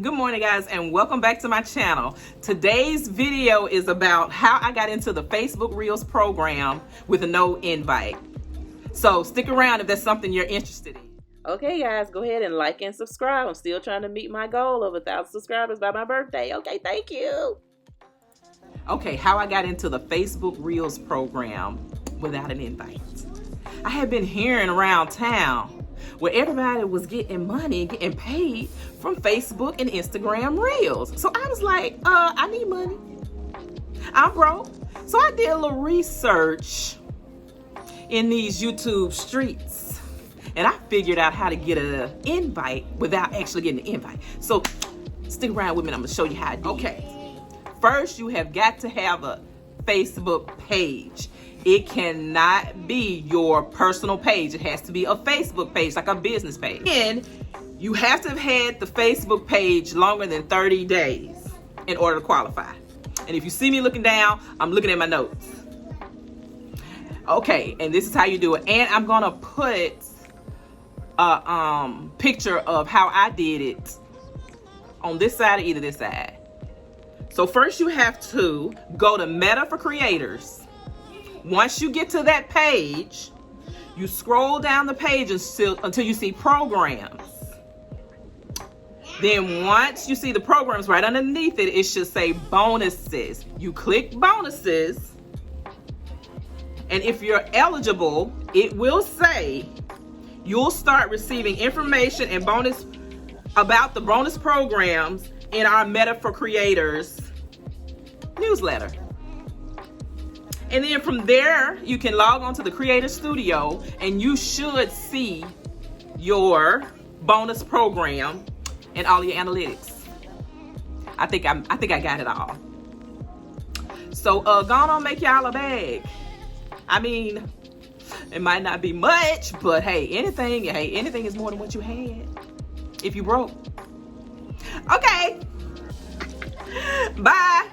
Good morning, guys, and welcome back to my channel. Today's video is about how I got into the Facebook Reels program with no invite. So stick around if that's something you're interested in. Okay, guys, go ahead and like and subscribe. I'm still trying to meet my goal of 1,000 subscribers by my birthday. Okay, thank you. Okay, how I got into the Facebook Reels program without an invite. I had been hearing around town where everybody was getting money, getting paid from Facebook and Instagram Reels. So I was like, I need money. I'm broke. So I did a little research in these YouTube streets, and I figured out how to get an invite without actually getting an invite. So stick around with me and I'm gonna show you how I do it. Okay, first you have got to have a Facebook page. It cannot be your personal page. It has to be a Facebook page, like a business page. And you have to have had the Facebook page longer than 30 days in order to qualify. And if you see me looking down, I'm looking at my notes. Okay, and this is how you do it. And I'm gonna put a picture of how I did it on this side or either this side. So first you have to go to Meta for Creators. Once you get to that page, you scroll down the page until you see programs. Then once you see the programs, right underneath it, it should say bonuses. You click bonuses, and if you're eligible, it will say you'll start receiving information and bonus about the bonus programs in our Meta for Creators newsletter. And then from there, you can log on to the Creator Studio and you should see your bonus program and all your analytics. I think I got it all. So go on, make y'all a bag. I mean, it might not be much, but hey, anything is more than what you had if you broke. Okay. Bye.